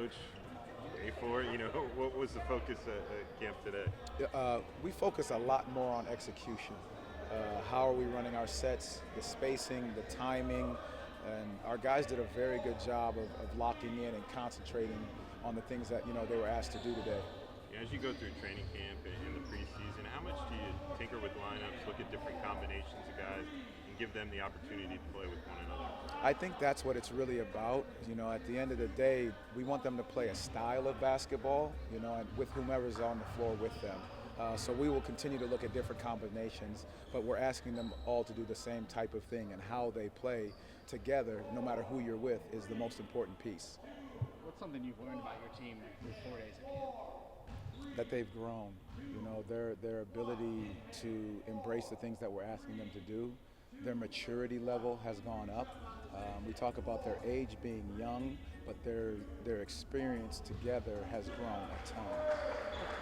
coach, pay for it. What was the focus at camp today? We focus a lot more on execution. How are we running our sets, the spacing, the timing, and our guys did a very good job of locking in and concentrating on the things that they were asked to do today. As you go through training camp and the preseason, how much do you tinker with lineups, look at different combinations of guys, and give them the opportunity to play with one another? I think that's what it's really about. At the end of the day, we want them to play a style of basketball, and with whomever's on the floor with them. So we will continue to look at different combinations, but we're asking them all to do the same type of thing, and how they play together, no matter who you're with, is the most important piece. What's something you've learned about your team through 4 days of camp? That they've grown, their ability to embrace the things that we're asking them to do. Their maturity level has gone up. We talk about their age being young, but their experience together has grown a ton.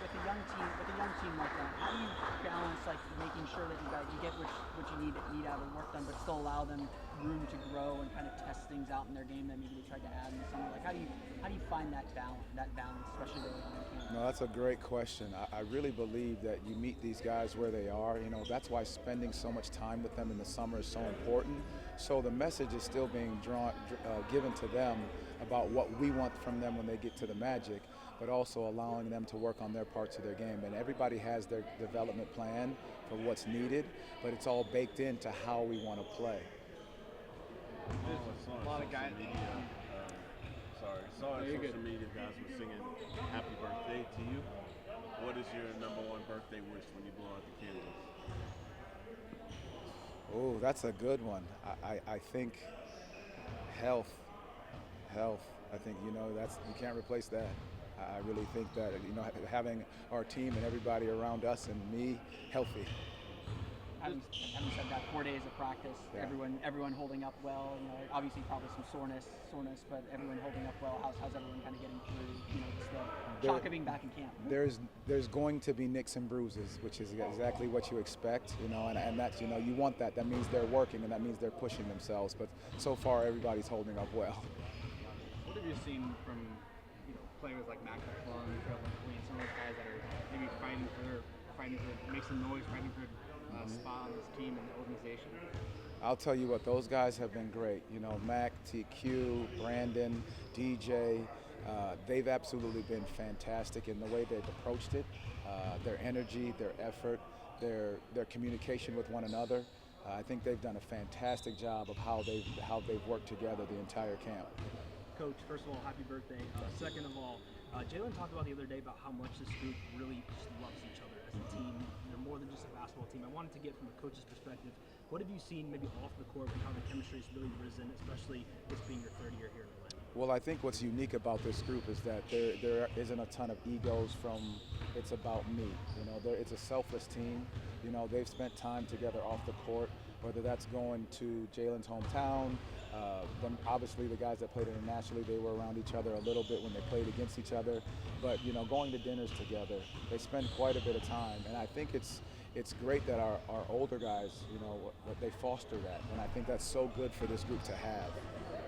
With a young team like that, how do you balance making sure that you get what you need out of work done, but still allow them room to grow and kind of test things out in their game that maybe they tried to add in the summer? How do you find that balance, especially early on in camp? No, that's a great question. I really believe that you meet these guys where they are. That's why spending so much time with them in the summer is so important. So the message is still being given to them about what we want from them when they get to the Magic, but also allowing them to work on their parts of their game. And everybody has their development plan for what's needed, but it's all baked into how we want to play. A lot of guys. Saw on social media guys were singing "Happy Birthday" to you. What is your number one birthday wish when you blow out the candles? Oh, that's a good one. I think health. I think you can't replace that. I really think that having our team and everybody around us and me healthy. Having said that, 4 days of practice, Yeah. everyone holding up well. Obviously probably some soreness, but everyone holding up well. How's everyone kind of getting through? Just the shock of being back in camp. There's going to be nicks and bruises, which is exactly what you expect. And that's you want that. That means they're working, and that means they're pushing themselves. But so far, everybody's holding up well. What have you seen from players like Mac McClung, Trevor Queen, some of those guys that are maybe fighting to make some noise, fighting for spot on this team and the organization? I'll tell you what, those guys have been great. Mac, TQ, Brandon, DJ, they've absolutely been fantastic in the way they've approached it, their energy, their effort, their communication with one another. I think they've done a fantastic job of how they've worked together the entire camp. Coach, first of all, happy birthday. Second of all, Jalen talked about the other day about how much this group really just loves each other as a team. They're more than just a basketball team. I wanted to get from a coach's perspective, what have you seen maybe off the court and how the chemistry has really risen, especially this being your third year here in Atlanta? Well, I think what's unique about this group is that there isn't a ton of egos from it's about me. It's a selfless team. They've spent time together off the court, whether that's going to Jalen's hometown. Then obviously the guys that played internationally, they were around each other a little bit when they played against each other. But going to dinners together, they spend quite a bit of time, and I think it's great that our older guys, they foster that, and I think that's so good for this group to have.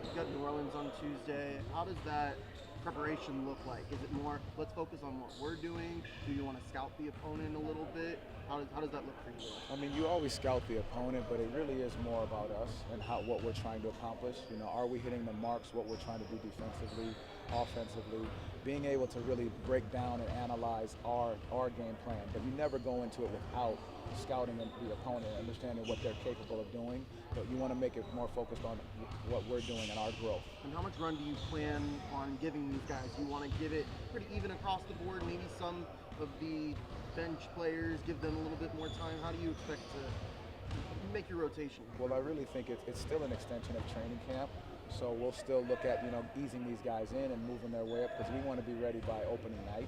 You got New Orleans on Tuesday. How does that preparation look like? Is it more, let's focus on what we're doing? Do you want to scout the opponent a little bit? How does that look for you? I mean, you always scout the opponent, but it really is more about us and what we're trying to accomplish. Are we hitting the marks, what we're trying to do defensively, offensively, being able to really break down and analyze our game plan. But you never go into it without scouting the opponent, understanding what they're capable of doing, but you want to make it more focused on what we're doing and our growth. And how much run do you plan on giving these guys? You want to give it pretty even across the board, maybe some of the bench players, give them a little bit more time? How do you expect to make your rotation? Well, I really think it's still an extension of training camp. So we'll still look at, easing these guys in and moving their way up because we want to be ready by opening night.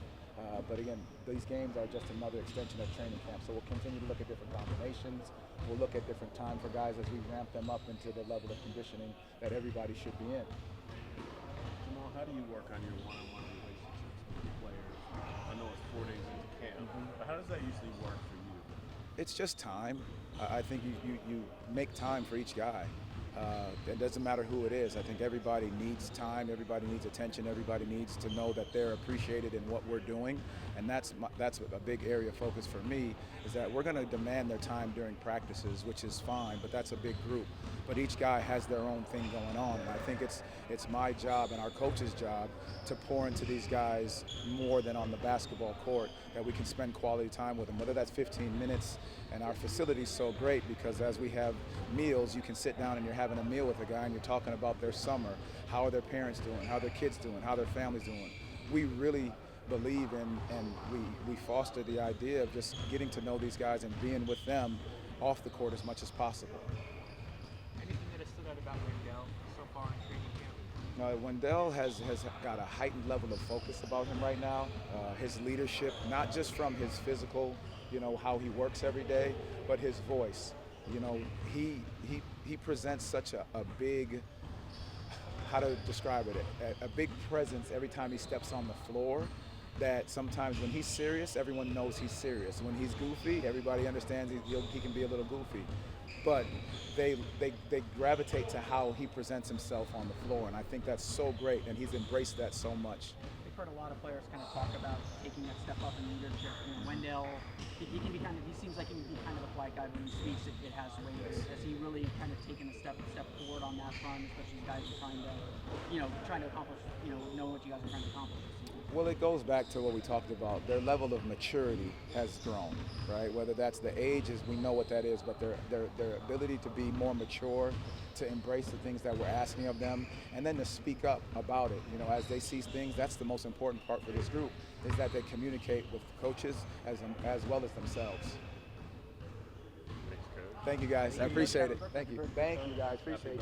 But again, these games are just another extension of training camp. So we'll continue to look at different combinations. We'll look at different time for guys as we ramp them up into the level of conditioning that everybody should be in. Jamal, how do you work on your one-on-one relationships with your players? I know it's 4 days into camp, but how does that usually work for you? It's just time. I think you make time for each guy. It doesn't matter who it is. I think everybody needs time, everybody needs attention, everybody needs to know that they're appreciated in what we're doing, and that's a big area of focus for me, is that we're going to demand their time during practices, which is fine, but that's a big group. But each guy has their own thing going on, and I think it's my job and our coach's job to pour into these guys more than on the basketball court, that we can spend quality time with them, whether that's 15 minutes. And our facility's so great because as we have meals, you can sit down and you're having a meal with a guy and you're talking about their summer, how are their parents doing, how are their kids doing, how their family's doing. We really believe in, and we foster the idea of just getting to know these guys and being with them off the court as much as possible. Anything that has stood out about Wendell so far in training camp? Wendell has got a heightened level of focus about him right now. His leadership, not just from his physical, how he works every day, but his voice. He presents such a big, how to describe it, a big presence every time he steps on the floor, that sometimes when he's serious, everyone knows he's serious. When he's goofy, everybody understands he can be a little goofy. But they gravitate to how he presents himself on the floor, and I think that's so great, and he's embraced that so much. We've heard a lot of players kind of talk about taking that step up in leadership. Wendell, he seems like he can be kind of a quiet guy, but when he speaks, it has weight. Has he really kind of taken a step forward on that front, especially you guys are trying to accomplish, know what you guys are trying to accomplish this season? Well, it goes back to what we talked about. Their level of maturity has grown, right? Whether that's the ages, we know what that is, but their ability to be more mature, to embrace the things that we're asking of them, and then to speak up about it. As they see things, that's the most important part for this group, is that they communicate with coaches as well as themselves. Thanks, Coach. Thank you, guys. I appreciate it. Thank you. Thank you, guys. Appreciate you.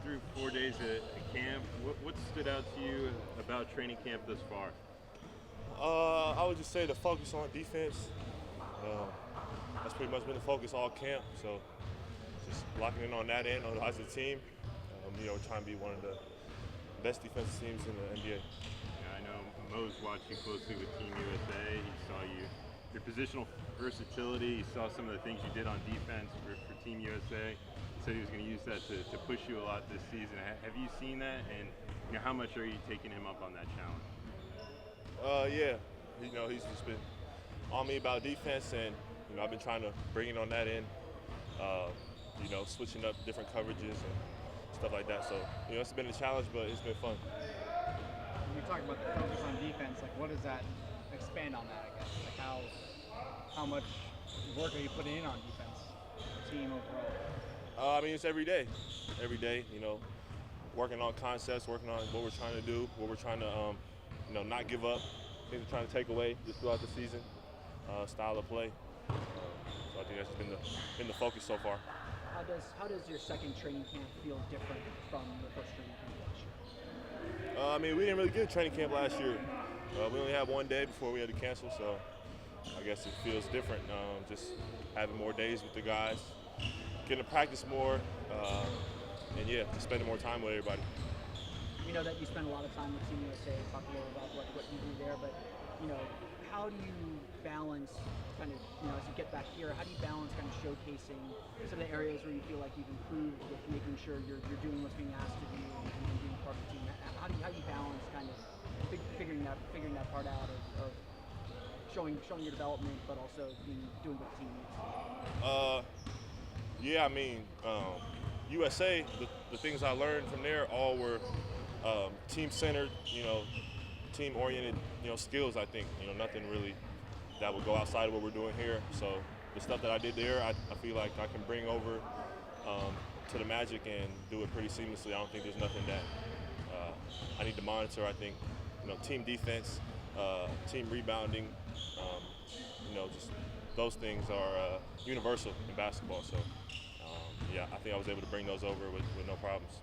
Through 4 days at camp, what stood out to you about training camp thus far? I would just say the focus on defense. That's pretty much been the focus all camp. So just locking in on that end as a team. We're trying to be one of the best defensive teams in the NBA. Yeah, I know Mose watched you closely with Team USA. He saw your positional versatility. He saw some of the things you did on defense for Team USA. Said he was going to use that to push you a lot this season. Have you seen that, and how much are you taking him up on that challenge? Yeah, he's just been on me about defense, and I've been trying to bring it on that end. Switching up different coverages and stuff like that. So it's been a challenge, but it's been fun. When you talk about the focus on defense, what does that expand on that? I guess how much work are you putting in on defense, team overall? It's every day, working on concepts, working on what we're trying to do, what we're trying to, not give up, things we're trying to take away just throughout the season, style of play. So I think that's been the focus so far. How does your second training camp feel different from the first training camp last year? We didn't really get a training camp last year. We only had 1 day before we had to cancel, so I guess it feels different. Just having more days with the guys. Getting to practice more, and just spending more time with everybody. We know that you spend a lot of time with Team USA. Talk a little about what you do there, but how do you balance as you get back here? How do you balance kind of showcasing some of the areas where you feel like you've improved with making sure you're doing what's being asked of you and being part of the team? How do you balance kind of figuring that part out of showing your development, but also doing what the team needs? USA, the things I learned from there all were team-centered, team-oriented, skills, I think. Nothing really that would go outside of what we're doing here. So the stuff that I did there, I feel like I can bring over to the Magic and do it pretty seamlessly. I don't think there's nothing that I need to monitor. I think, team defense, team rebounding, just those things are universal in basketball. So, I think I was able to bring those over with no problems.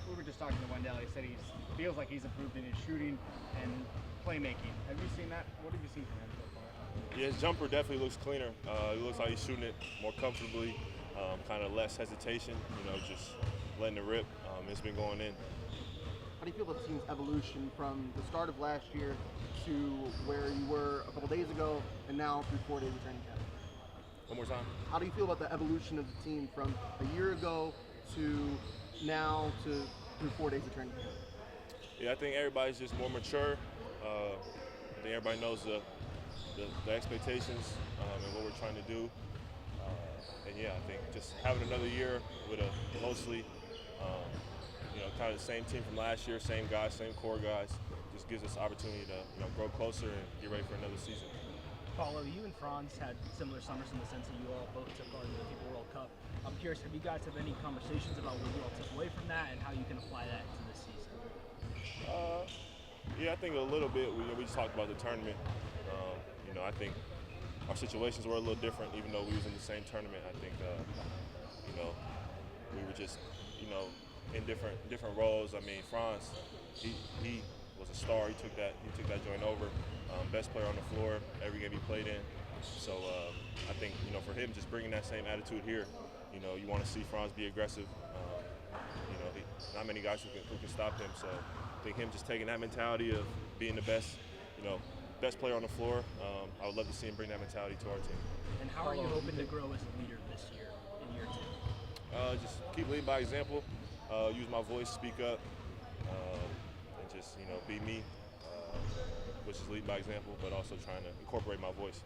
We were just talking to Wendell. He said he feels like he's improved in his shooting and playmaking. Have you seen that? What have you seen from him so far? Yeah, his jumper definitely looks cleaner. It looks like he's shooting it more comfortably, kind of less hesitation, just letting it rip. It's been going in. How do you feel about the team's evolution from the start of last year to where you were a couple days ago and now through 4 days of training camp? One more time. How do you feel about the evolution of the team from a year ago to now to through 4 days of training camp? Yeah, I think everybody's just more mature. I think everybody knows the expectations and what we're trying to do. And yeah, I think just having another year with a mostly, kind of the same team from last year, same guys, same core guys, just gives us opportunity to grow closer and get ready for another season. Paulo, you and Franz had similar summers in the sense that you all both took part in the FIFA World Cup. I'm curious, have you guys had any conversations about what you all took away from that and how you can apply that to this season? Yeah, I think a little bit. We just talked about the tournament. I think our situations were a little different, even though we was in the same tournament. I think, we were just, in different roles. I mean, Franz, he was a star. He took that joint over. Best player on the floor every game he played in. So I think, for him just bringing that same attitude here, you want to see Franz be aggressive. Not many guys who can stop him. So I think him just taking that mentality of being the best, best player on the floor. I would love to see him bring that mentality to our team. And how are you hoping to grow as a leader this year in year two? Just keep leading by example. Use my voice, speak up, and just be me. Which is leading by example, but also trying to incorporate my voice.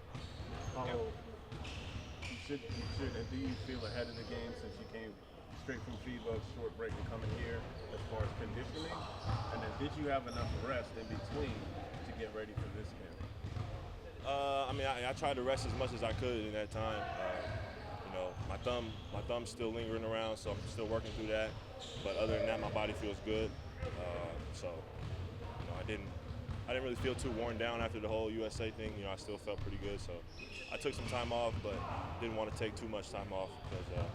Do you feel ahead of the game since you came straight from FIBA, short break, and coming here as far as conditioning? And then did you have enough rest in between to get ready for this camp? I tried to rest as much as I could in that time. My thumb's still lingering around, so I'm still working through that. But other than that, my body feels good. I didn't really feel too worn down after the whole USA thing. I still felt pretty good. So I took some time off, but didn't want to take too much time off because,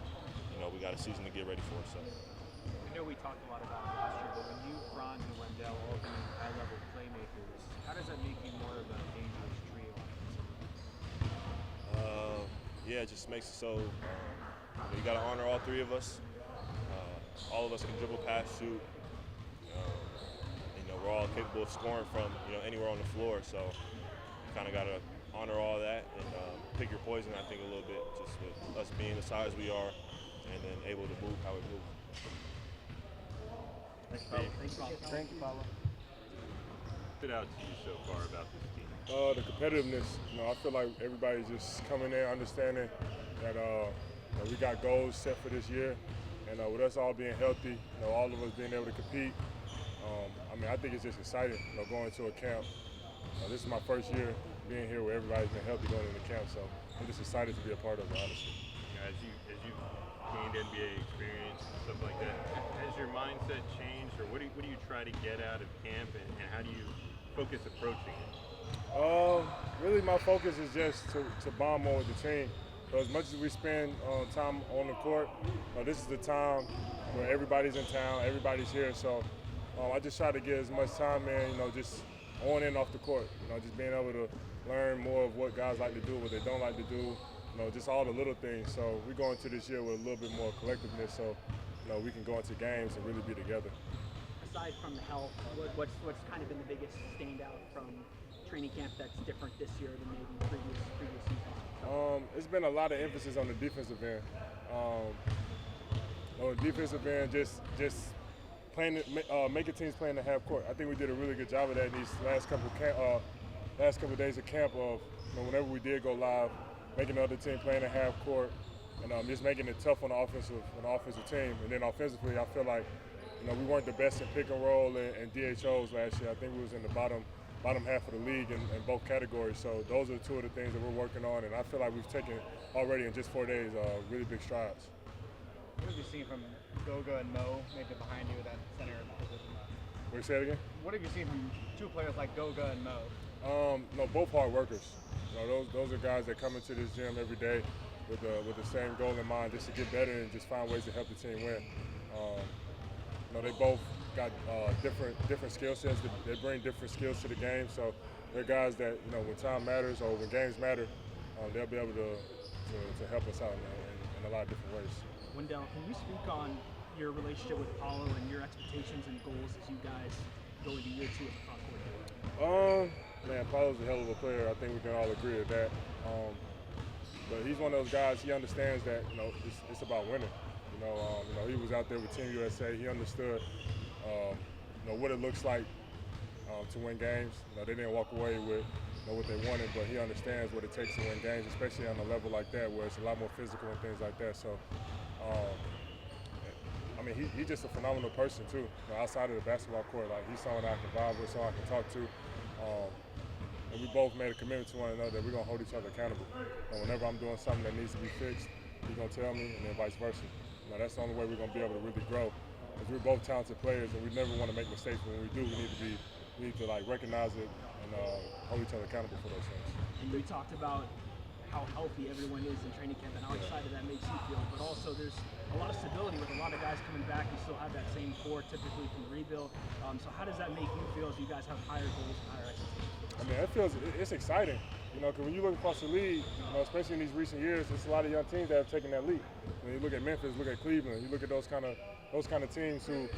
we got a season to get ready for. So. I know we talked a lot about it last year, but when you, Franz, and Wendell all being high-level playmakers, how does that make you more of a dangerous trio offensively? Yeah, it just makes it so you got to honor all three of us. All of us can dribble, pass, shoot. We're all capable of scoring from anywhere on the floor, so you kind of got to honor all that and pick your poison. I think a little bit, just with us being the size we are, and then able to move how we move. Thank you, Paolo. Stood out to you so far about this team? The competitiveness. I feel like everybody's just coming in understanding that we got goals set for this year, and with us all being healthy, all of us being able to compete. I think it's just exciting, going to a camp. This is my first year being here where everybody's been healthy going into camp, so I'm just excited to be a part of it, honestly. As you gained NBA experience and stuff like that, has your mindset changed, or what do you try to get out of camp, and how do you focus approaching it? Really, my focus is just to bond more with the team. So as much as we spend time on the court, this is the time where everybody's in town, everybody's here, so I just try to get as much time in, just on and off the court. Just being able to learn more of what guys like to do, what they don't like to do, just all the little things. So we go into this year with a little bit more collectiveness, so we can go into games and really be together. Aside from the health, what's kind of been the biggest standout from training camp that's different this year than maybe previous seasons? It's been a lot of emphasis on the defensive end. On the defensive end, just making teams play in the half court. I think we did a really good job of that in these last couple of days of camp. Of whenever we did go live, making the other team play in the half court, and just making it tough on the offensive team. And then offensively, I feel like we weren't the best in pick and roll and DHOs last year. I think we was in the bottom half of the league in both categories. So those are two of the things that we're working on, and I feel like we've taken already in just 4 days really big strides. What have you seen from Goga and Mo, maybe behind you at that center position? What you say it again? What have you seen from two players like Goga and Mo? Both hard workers. Those are guys that come into this gym every day with the same goal in mind, just to get better and just find ways to help the team win. They both got different skill sets. They bring different skills to the game. So they're guys that when time matters or when games matter, they'll be able to help us out in a lot of different ways. Wendell, can you speak on your relationship with Paolo and your expectations and goals as you guys go into year two at the front court? Paolo's a hell of a player. I think we can all agree with that. But he's one of those guys. He understands that it's about winning. He was out there with Team USA. He understood what it looks like to win games. They didn't walk away with what they wanted, but he understands what it takes to win games, especially on a level like that where it's a lot more physical and things like that. So, he's just a phenomenal person too. Outside of the basketball court, like he's someone I can vibe with, someone I can talk to. And we both made a commitment to one another that we're gonna hold each other accountable. And whenever I'm doing something that needs to be fixed, he's gonna tell me, and then vice versa. That's the only way we're gonna be able to really grow. Because we're both talented players, and we never want to make mistakes. But when we do, we need to recognize it and hold each other accountable for those things. And we talked about how healthy everyone is in training camp and how excited that makes you feel. But also, there's a lot of stability with a lot of guys coming back. You still have that same core typically from the rebuild. So how does that make you feel as you guys have higher goals and higher expectations? It's exciting. Because when you look across the league, especially in these recent years, there's a lot of young teams that have taken that leap. When you look at Memphis, look at Cleveland, you look at those kind of teams who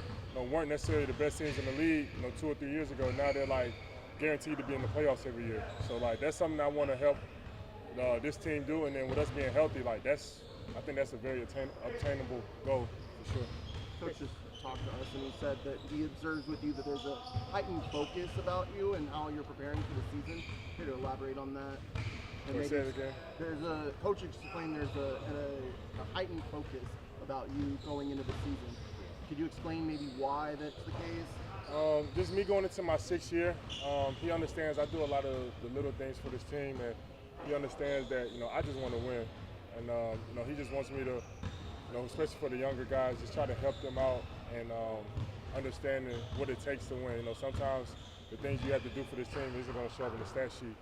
weren't necessarily the best teams in the league 2 or 3 years ago. Now they're like guaranteed to be in the playoffs every year. So that's something I want to help this team do. And then with us being healthy, I think that's a very obtainable goal for sure. Coach just talked to us and he said that he observes with you that there's a heightened focus about you and how you're preparing for the season. Here to elaborate on that. And say it again. Coach explained there's a heightened focus about you going into the season. Could you explain maybe why that's the case? Just me going into my 6th year. He understands I do a lot of the little things for this team, and he understands that I just want to win, and he just wants me to, especially for the younger guys, just try to help them out and understanding what it takes to win. Sometimes the things you have to do for this team isn't going to show up in the stat sheet.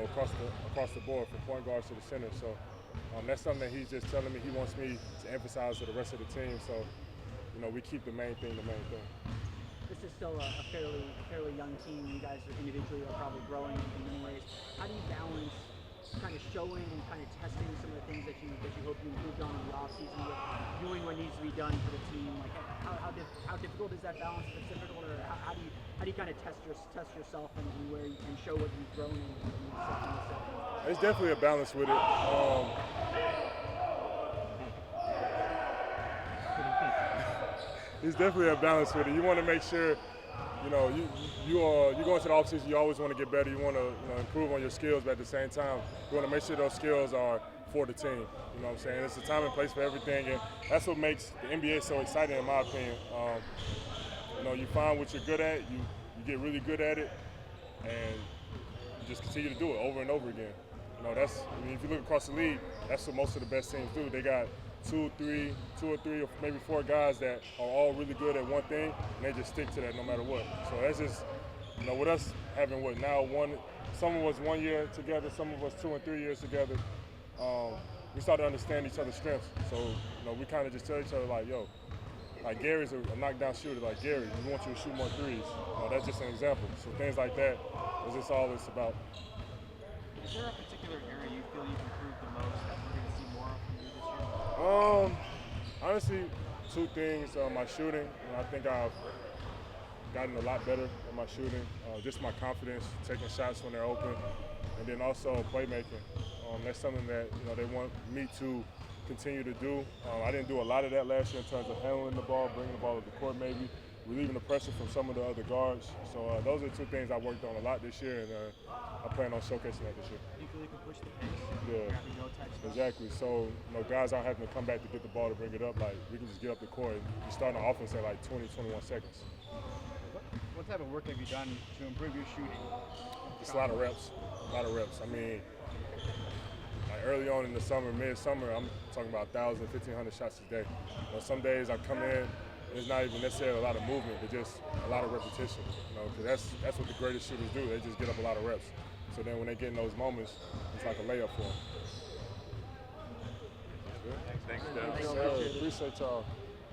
Across the board, from point guards to the center. So that's something that he's just telling me he wants me to emphasize to the rest of the team. So, we keep the main thing the main thing. This is still a fairly young team. You guys individually are probably growing in many ways. How do you balance kind of showing and kind of testing some of the things that you hope you improved on in the offseason with doing what needs to be done for the team? Like how difficult is that balance? If it's difficult, or how do you kind of test yourself and where you can show what you've grown in? It's definitely a balance with it. It's definitely a balance with it. You want to make sure, you go into the offseason, you always want to get better. You want to improve on your skills, but at the same time, you want to make sure those skills are for the team. You know what I'm saying? It's a time and place for everything, and that's what makes the NBA so exciting, in my opinion. You find what you're good at, you get really good at it, and you just continue to do it over and over again. If you look across the league, that's what most of the best teams do. They got two or three, or maybe 4 guys that are all really good at one thing, and they just stick to that no matter what. So that's just, with us having some of us 1 year together, some of us 2 and 3 years together, we start to understand each other's strengths. So, we kind of just tell each other like Gary's a knockdown shooter. Like, Gary, we want you to shoot more threes. That's just an example. So things like that is just all it's about. Is there a particular area you feel you've improved the most that we're going to see more of from you this year? Honestly, 2 things. My shooting. I think I've gotten a lot better at my shooting. Just my confidence, taking shots when they're open, and then also playmaking. That's something that they want me to continue to do. I didn't do a lot of that last year in terms of handling the ball, bringing the ball to the court maybe, relieving the pressure from some of the other guards. So those are 2 things I worked on a lot this year, and I plan on showcasing that this year. You feel you can push the pace? Yeah, exactly. So guys aren't having to come back to get the ball to bring it up. Like, we can just get up the court. You start an offense at 20, 21 seconds. What type of work have you done to improve your shooting? Just a lot of reps. Early on in the summer, mid-summer, I'm talking about 1,000, 1,500 shots a day. Some days I come in, it's not even necessarily a lot of movement, but just a lot of repetition. Because that's what the greatest shooters do. They just get up a lot of reps. So then when they get in those moments, it's like a layup for them. Thanks, Deb. Appreciate y'all.